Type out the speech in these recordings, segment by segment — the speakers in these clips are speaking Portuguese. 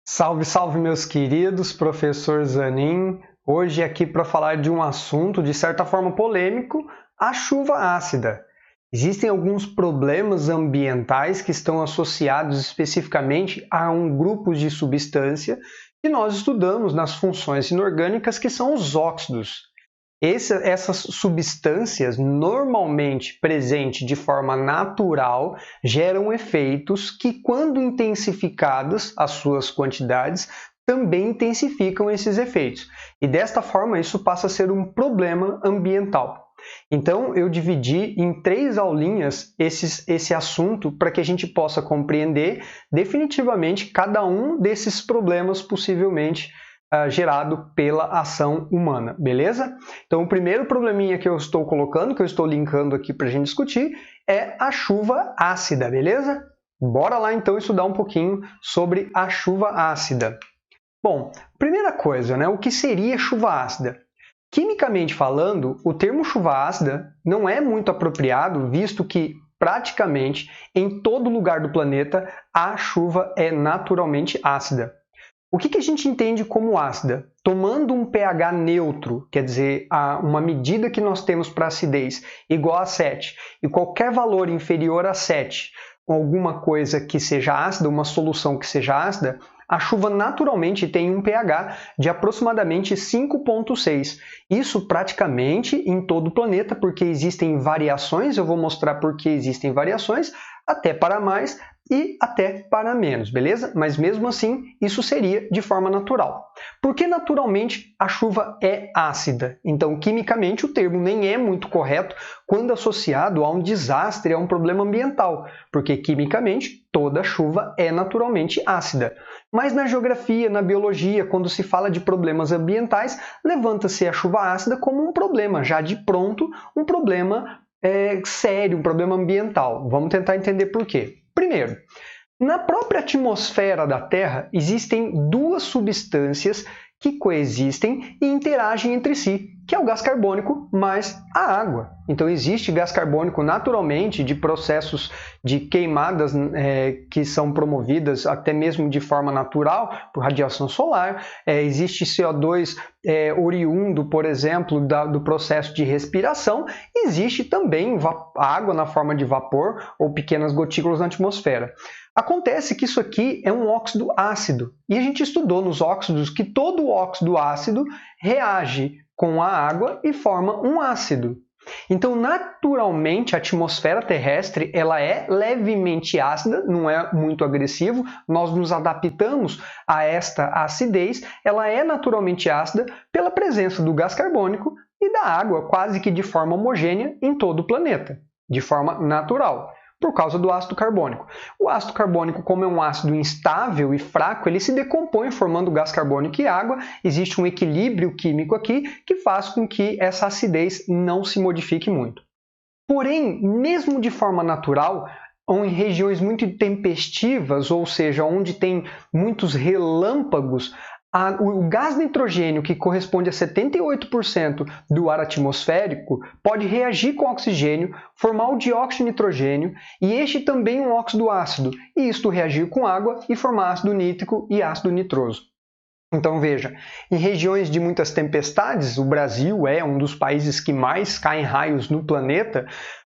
Salve, salve, meus queridos, professor Zanin. Hoje aqui para falar de um assunto de certa forma polêmico, a chuva ácida. Existem alguns problemas ambientais que estão associados especificamente a um grupo de substância que nós estudamos nas funções inorgânicas, que são os óxidos. Essas substâncias, normalmente presentes de forma natural, geram efeitos que, quando intensificadas as suas quantidades, também intensificam esses efeitos. E desta forma, isso passa a ser um problema ambiental. Então, eu dividi em 3 aulinhas esse assunto para que a gente possa compreender definitivamente cada um desses problemas possivelmente gerado pela ação humana, beleza? Então, o primeiro probleminha que eu estou colocando, que eu estou linkando aqui para a gente discutir, é a chuva ácida, beleza? Bora lá, então, estudar um pouquinho sobre a chuva ácida. Bom, primeira coisa, né? O que seria chuva ácida? Quimicamente falando, o termo chuva ácida não é muito apropriado, visto que praticamente em todo lugar do planeta a chuva é naturalmente ácida. O que a gente entende como ácida? Tomando um pH neutro, quer dizer, uma medida que nós temos para acidez igual a 7, e qualquer valor inferior a 7, alguma coisa que seja ácida, uma solução que seja ácida, a chuva naturalmente tem um pH de aproximadamente 5,6. Isso praticamente em todo o planeta, porque existem variações, eu vou mostrar por que existem variações, até para mais e até para menos, beleza? Mas mesmo assim, isso seria de forma natural. Porque naturalmente a chuva é ácida, então quimicamente o termo nem é muito correto quando associado a um desastre, a um problema ambiental, porque quimicamente toda chuva é naturalmente ácida. Mas na geografia, na biologia, quando se fala de problemas ambientais, levanta-se a chuva ácida como um problema, já de pronto, um problema sério, um problema ambiental. Vamos tentar entender por quê. Primeiro, na própria atmosfera da Terra existem 2 substâncias que coexistem e interagem entre si, que é o gás carbônico mais a água. Então existe gás carbônico naturalmente de processos de queimadas que são promovidas até mesmo de forma natural por radiação solar. Existe CO2 oriundo, por exemplo, do processo de respiração. Existe também água na forma de vapor ou pequenas gotículas na atmosfera. Acontece que isso aqui é um óxido ácido, e a gente estudou nos óxidos que todo óxido ácido reage com a água e forma um ácido. Então, naturalmente, a atmosfera terrestre ela é levemente ácida, não é muito agressivo, nós nos adaptamos a esta acidez, ela é naturalmente ácida pela presença do gás carbônico e da água quase que de forma homogênea em todo o planeta, de forma natural, por causa do ácido carbônico. O ácido carbônico, como é um ácido instável e fraco, ele se decompõe formando gás carbônico e água. Existe um equilíbrio químico aqui que faz com que essa acidez não se modifique muito. Porém, mesmo de forma natural, ou em regiões muito tempestivas, ou seja, onde tem muitos relâmpagos, o gás nitrogênio, que corresponde a 78% do ar atmosférico, pode reagir com oxigênio, formar o dióxido de nitrogênio e este também um óxido ácido, e isto reagir com água e formar ácido nítrico e ácido nitroso. Então veja, em regiões de muitas tempestades, o Brasil é um dos países que mais caem raios no planeta,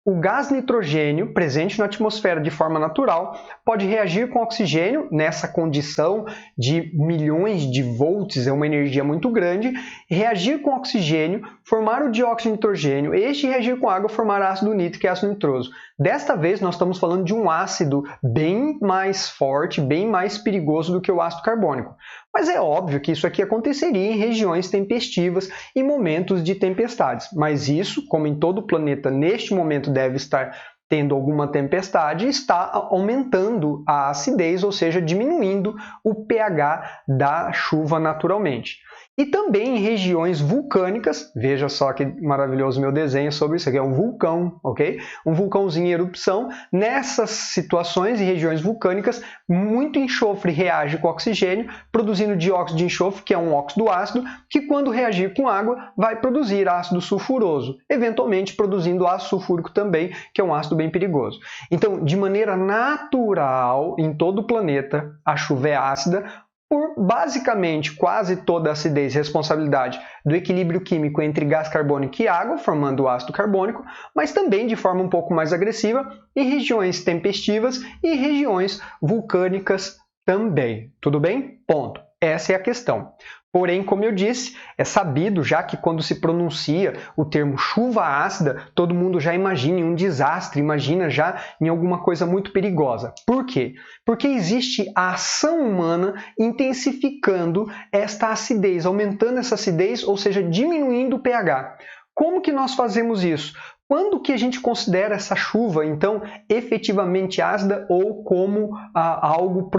o gás nitrogênio, presente na atmosfera de forma natural, pode reagir com oxigênio nessa condição de milhões de volts, é uma energia muito grande, reagir com oxigênio, formar o dióxido de nitrogênio, este reagir com água, formar ácido nítrico e ácido nitroso. Desta vez, nós estamos falando de um ácido bem mais forte, bem mais perigoso do que o ácido carbônico. Mas é óbvio que isso aqui aconteceria em regiões tempestivas, em momentos de tempestades. Mas isso, como em todo o planeta neste momento deve estar tendo alguma tempestade, está aumentando a acidez, ou seja, diminuindo o pH da chuva naturalmente. E também em regiões vulcânicas, veja só que maravilhoso meu desenho sobre isso aqui, é um vulcão, ok? Um vulcãozinho em erupção. Nessas situações, em regiões vulcânicas, muito enxofre reage com oxigênio, produzindo dióxido de enxofre, que é um óxido ácido, que quando reagir com água, vai produzir ácido sulfuroso, eventualmente produzindo ácido sulfúrico também, que é um ácido bem perigoso. Então, de maneira natural, em todo o planeta, a chuva é ácida. por basicamente quase toda a acidez responsabilidade do equilíbrio químico entre gás carbônico e água, formando o ácido carbônico, mas também de forma um pouco mais agressiva em regiões tempestivas e regiões vulcânicas também. Tudo bem? Ponto. Essa é a questão. Porém, como eu disse, é sabido já que quando se pronuncia o termo chuva ácida, todo mundo já imagina em um desastre, imagina já em alguma coisa muito perigosa. Por quê? Porque existe a ação humana intensificando esta acidez, aumentando essa acidez, ou seja, diminuindo o pH. Como que nós fazemos isso? Quando que a gente considera essa chuva, então, efetivamente ácida ou como algo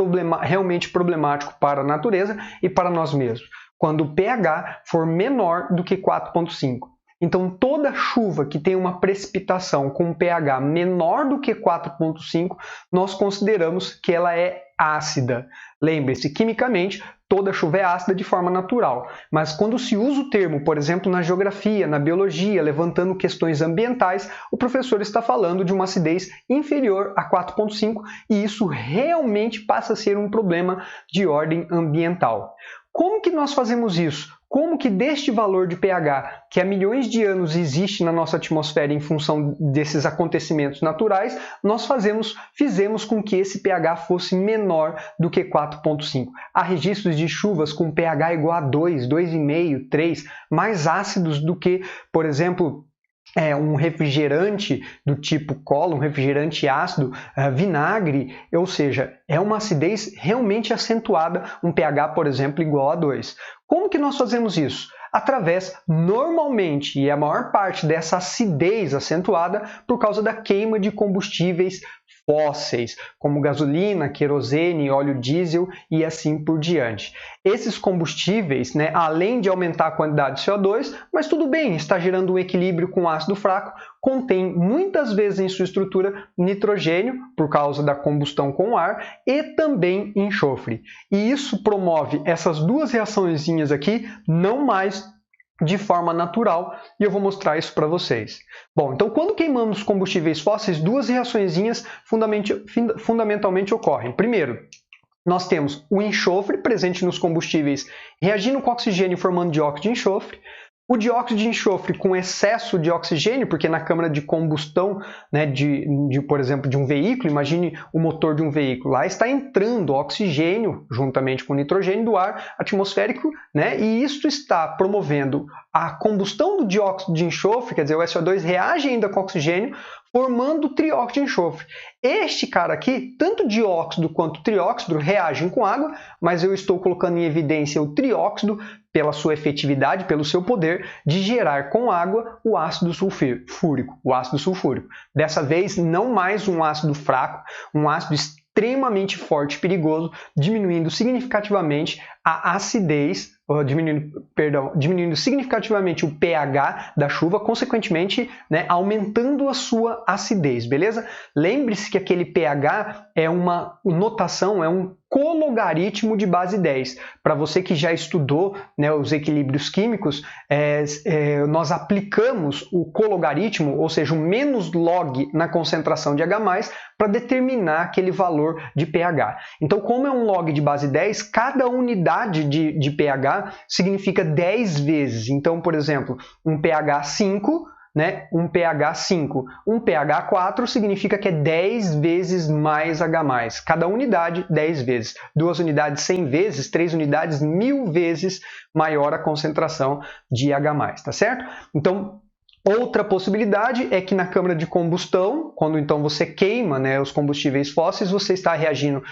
realmente problemático para a natureza e para nós mesmos? Quando o pH for menor do que 4,5. Então, toda chuva que tem uma precipitação com um pH menor do que 4,5, nós consideramos que ela é ácida. Lembre-se, quimicamente, toda chuva é ácida de forma natural, mas quando se usa o termo, por exemplo, na geografia, na biologia, levantando questões ambientais, o professor está falando de uma acidez inferior a 4,5 e isso realmente passa a ser um problema de ordem ambiental. Como que nós fazemos isso? Como que deste valor de pH, que há milhões de anos existe na nossa atmosfera em função desses acontecimentos naturais, nós fizemos com que esse pH fosse menor do que 4,5. Há registros de chuvas com pH igual a 2, 2,5, 3, mais ácidos do que, por exemplo, um refrigerante do tipo cola, um refrigerante ácido, vinagre, ou seja, é uma acidez realmente acentuada, um pH, por exemplo, igual a 2. Como que nós fazemos isso? Através, normalmente, e a maior parte dessa acidez acentuada por causa da queima de combustíveis fósseis, como gasolina, querosene, óleo diesel e assim por diante. Esses combustíveis, além de aumentar a quantidade de CO2, mas tudo bem, está gerando um equilíbrio com ácido fraco, contém muitas vezes em sua estrutura nitrogênio, por causa da combustão com o ar, e também enxofre. E isso promove essas duas reaçõezinhas aqui, não mais de forma natural, e eu vou mostrar isso para vocês. Bom, então quando queimamos combustíveis fósseis, duas reaçõezinhas fundamentalmente ocorrem. Primeiro, nós temos o enxofre presente nos combustíveis reagindo com oxigênio formando dióxido de enxofre. O dióxido de enxofre com excesso de oxigênio, porque na câmara de combustão, por exemplo, de um veículo, imagine o motor de um veículo, lá está entrando oxigênio juntamente com nitrogênio do ar atmosférico, e isso está promovendo a combustão do dióxido de enxofre, quer dizer, o SO2 reage ainda com oxigênio, formando trióxido de enxofre. Este cara aqui, tanto dióxido quanto trióxido reagem com água, mas eu estou colocando em evidência o trióxido pela sua efetividade, pelo seu poder de gerar com água o ácido sulfúrico, Dessa vez, não mais um ácido fraco, um ácido extremamente forte e perigoso, diminuindo significativamente a acidez, diminuindo significativamente o pH da chuva, consequentemente, aumentando a sua acidez, beleza? Lembre-se que aquele pH é uma notação, é um cologaritmo de base 10. Para você que já estudou os equilíbrios químicos, nós aplicamos o cologaritmo, ou seja, o menos log na concentração de H+, para determinar aquele valor de pH. Então, como é um log de base 10, cada unidade de pH significa 10 vezes. Então, por exemplo, um pH 5, um pH 5. Um pH 4 significa que é 10 vezes mais H+. Cada unidade, 10 vezes. 2 unidades, 100 vezes. 3 unidades, 1000 vezes maior a concentração de H+, tá certo? Então, outra possibilidade é que na câmara de combustão, quando então você queima os combustíveis fósseis, você está reagindo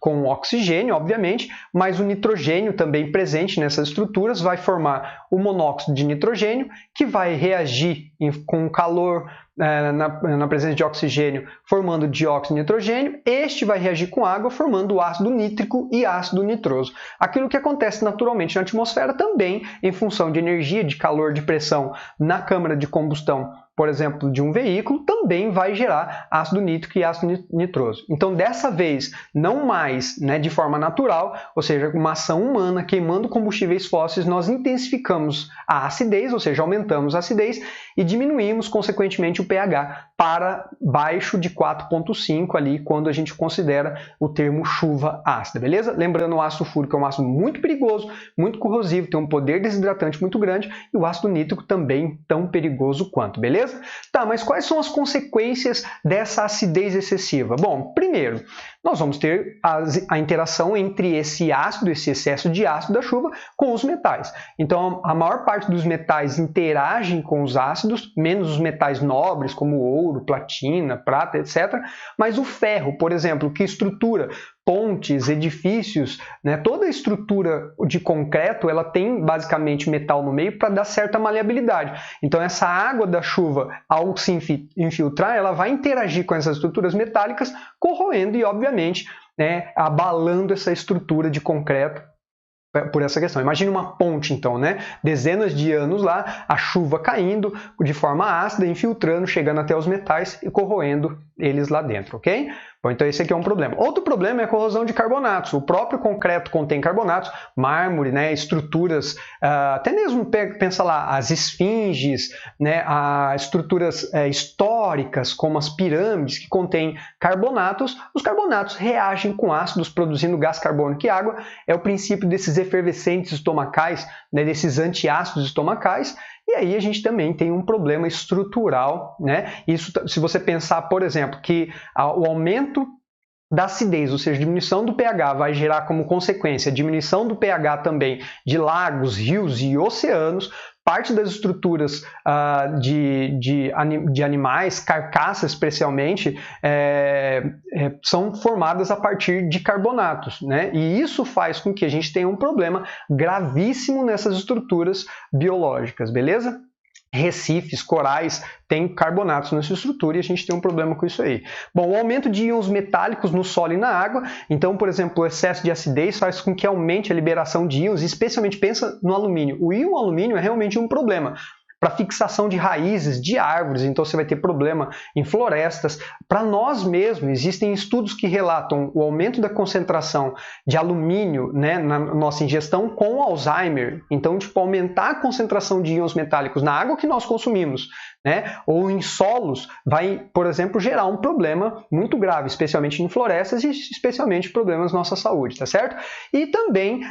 com oxigênio, obviamente, mas o nitrogênio também presente nessas estruturas vai formar o monóxido de nitrogênio, que vai reagir com calor na presença de oxigênio, formando dióxido de nitrogênio. Este vai reagir com água, formando ácido nítrico e ácido nitroso. Aquilo que acontece naturalmente na atmosfera também, em função de energia, de calor, de pressão na câmara de combustão, por exemplo, de um veículo, também vai gerar ácido nítrico e ácido nitroso. Então, dessa vez, não mais, né, de forma natural, ou seja, uma ação humana queimando combustíveis fósseis, nós intensificamos a acidez, ou seja, aumentamos a acidez e diminuímos, consequentemente, o pH para baixo de 4,5 ali, quando a gente considera o termo chuva ácida, beleza? Lembrando, o ácido fúrico é um ácido muito perigoso, muito corrosivo, tem um poder desidratante muito grande, e o ácido nítrico também tão perigoso quanto, beleza? Tá, mas quais são as consequências dessa acidez excessiva? Bom, primeiro, nós vamos ter a interação entre esse ácido, esse excesso de ácido da chuva, com os metais. Então, a maior parte dos metais interagem com os ácidos, menos os metais nobres, como ouro, platina, prata, etc. Mas o ferro, por exemplo, que estrutura pontes, edifícios, né? Toda a estrutura de concreto, ela tem basicamente metal no meio para dar certa maleabilidade. Então, essa água da chuva, ao se infiltrar, ela vai interagir com essas estruturas metálicas, corroendo e, obviamente, né, abalando essa estrutura de concreto por essa questão. Imagine uma ponte, então, né? Dezenas de anos lá, a chuva caindo de forma ácida, infiltrando, chegando até os metais e corroendo eles lá dentro, ok? Bom, então esse aqui é um problema. Outro problema é a corrosão de carbonatos. O próprio concreto contém carbonatos, mármore, né, estruturas, até mesmo pensa lá, as esfinges, né, estruturas históricas, como as pirâmides, que contêm carbonatos. Os carbonatos reagem com ácidos, produzindo gás carbônico e água. É o princípio desses efervescentes estomacais, né, desses antiácidos estomacais. E aí a gente também tem um problema estrutural, né? Isso, se você pensar, por exemplo, que o aumento da acidez, ou seja, diminuição do pH, vai gerar como consequência diminuição do pH também de lagos, rios e oceanos. Parte das estruturas de animais, carcaças especialmente, são formadas a partir de carbonatos, né? E isso faz com que a gente tenha um problema gravíssimo nessas estruturas biológicas, beleza? Recifes, corais, tem carbonatos nessa estrutura e a gente tem um problema com isso aí. Bom, o aumento de íons metálicos no solo e na água. Então, por exemplo, o excesso de acidez faz com que aumente a liberação de íons, especialmente pensa no alumínio. O íon alumínio é realmente um problema para fixação de raízes de árvores, então você vai ter problema em florestas. Para nós mesmos, existem estudos que relatam o aumento da concentração de alumínio, né, na nossa ingestão com Alzheimer. Então, tipo, aumentar a concentração de íons metálicos na água que nós consumimos, né, ou em solos, vai, por exemplo, gerar um problema muito grave, especialmente em florestas e especialmente problemas na nossa saúde, tá certo? E também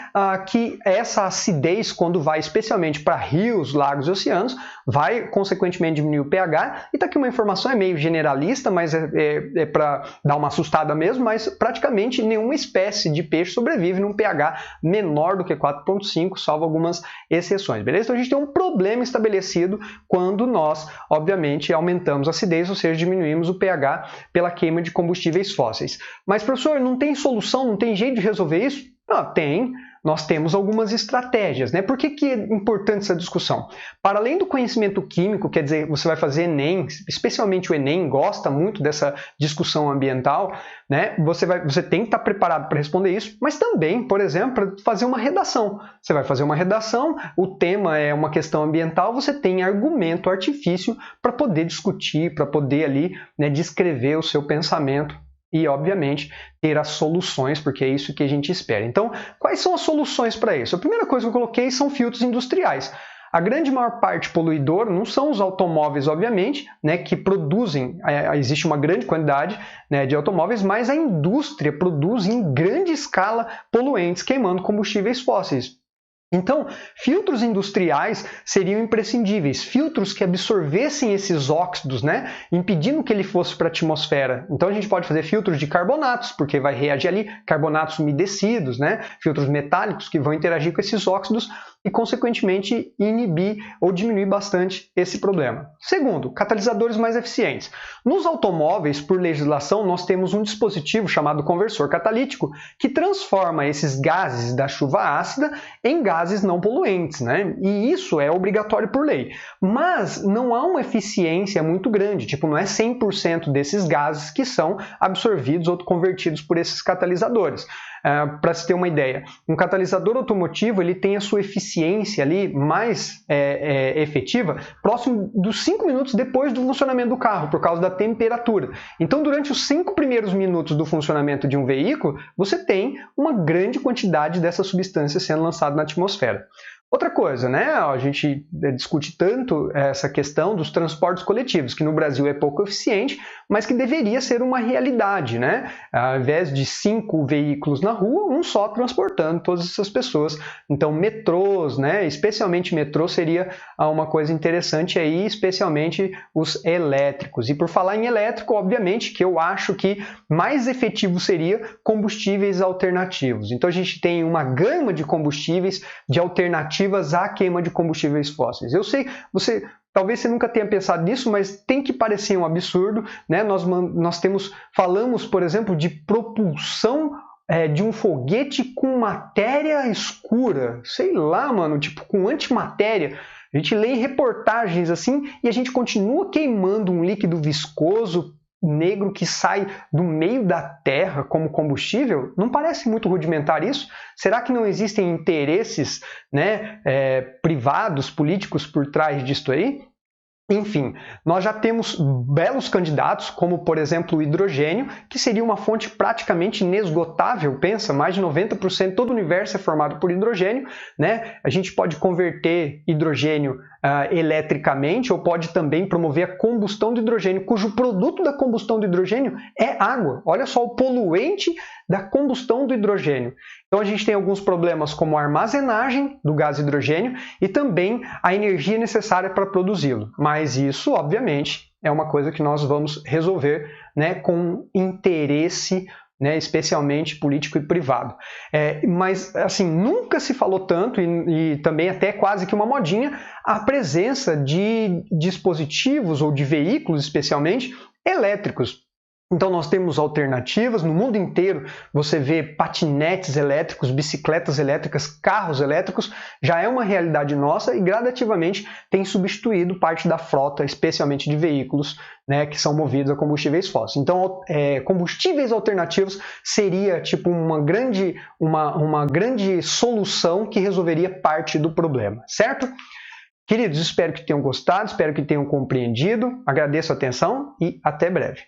que essa acidez, quando vai especialmente para rios, lagos e oceanos, vai consequentemente diminuir o pH. E tá aqui uma informação, é meio generalista, mas é para dar uma assustada mesmo, mas praticamente nenhuma espécie de peixe sobrevive num pH menor do que 4,5, salvo algumas exceções, beleza? Então a gente tem um problema estabelecido quando nós, obviamente, aumentamos a acidez, ou seja, diminuímos o pH pela queima de combustíveis fósseis. Mas, professor, não tem solução, não tem jeito de resolver isso? Não, tem. Nós temos algumas estratégias, né? Por que é importante essa discussão? Para além do conhecimento químico, quer dizer, você vai fazer Enem, especialmente o Enem gosta muito dessa discussão ambiental, né? Você tem que estar preparado para responder isso, mas também, por exemplo, para fazer uma redação. Você vai fazer uma redação, o tema é uma questão ambiental, você tem argumento, artifício para poder discutir, para poder ali, né, descrever o seu pensamento e, obviamente, ter as soluções, porque é isso que a gente espera. Então, quais são as soluções para isso? A primeira coisa que eu coloquei são filtros industriais. A grande maior parte poluidora não são os automóveis, obviamente, né, que produzem, existe uma grande quantidade, né, de automóveis, mas a indústria produz em grande escala poluentes, queimando combustíveis fósseis. Então, filtros industriais seriam imprescindíveis, filtros que absorvessem esses óxidos, né, impedindo que ele fosse para a atmosfera. Então, a gente pode fazer filtros de carbonatos, porque vai reagir ali, carbonatos umedecidos, né, filtros metálicos que vão interagir com esses óxidos e, consequentemente, inibir ou diminuir bastante esse problema. Segundo, catalisadores mais eficientes. Nos automóveis, por legislação, nós temos um dispositivo chamado conversor catalítico que transforma esses gases da chuva ácida em gases não poluentes, né? E isso é obrigatório por lei. Mas não há uma eficiência muito grande, tipo, não é 100% desses gases que são absorvidos ou convertidos por esses catalisadores. Para se ter uma ideia, um catalisador automotivo ele tem a sua eficiência ali mais efetiva próximo dos 5 minutos depois do funcionamento do carro, por causa da temperatura. Então, durante os 5 primeiros minutos do funcionamento de um veículo, você tem uma grande quantidade dessa substância sendo lançada na atmosfera. Outra coisa, né? A gente discute tanto essa questão dos transportes coletivos, que no Brasil é pouco eficiente, mas que deveria ser uma realidade, né? Ao invés de 5 veículos na rua, um só transportando todas essas pessoas. Então, metrôs, né? Especialmente metrô seria uma coisa interessante aí, especialmente os elétricos. E por falar em elétrico, obviamente que eu acho que mais efetivo seria combustíveis alternativos. Então, a gente tem uma gama de combustíveis de alternativas à queima de combustíveis fósseis. Eu sei, talvez você nunca tenha pensado nisso, mas tem que parecer um absurdo, né? Falamos, por exemplo, de propulsão de um foguete com matéria escura, sei lá, mano, tipo com antimatéria. A gente lê em reportagens assim e a gente continua queimando um líquido viscoso negro que sai do meio da Terra como combustível. Não parece muito rudimentar isso? Será que não existem interesses, né, privados, políticos por trás disso aí? Enfim, nós já temos belos candidatos, como por exemplo o hidrogênio, que seria uma fonte praticamente inesgotável. Pensa, mais de 90% todo o universo é formado por hidrogênio, né? A gente pode converter hidrogênio eletricamente ou pode também promover a combustão do hidrogênio, cujo produto da combustão do hidrogênio é água. Olha só o poluente da combustão do hidrogênio. Então a gente tem alguns problemas como a armazenagem do gás hidrogênio e também a energia necessária para produzi-lo. Mas isso, obviamente, é uma coisa que nós vamos resolver, né, com interesse, né, especialmente político e privado. Mas assim, nunca se falou tanto, e também até quase que uma modinha, a presença de dispositivos ou de veículos, especialmente, elétricos. Então nós temos alternativas, no mundo inteiro você vê patinetes elétricos, bicicletas elétricas, carros elétricos, já é uma realidade nossa e gradativamente tem substituído parte da frota, especialmente de veículos, né, que são movidos a combustíveis fósseis. Então combustíveis alternativos seria tipo uma grande solução que resolveria parte do problema, certo? Queridos, espero que tenham gostado, espero que tenham compreendido, agradeço a atenção e até breve.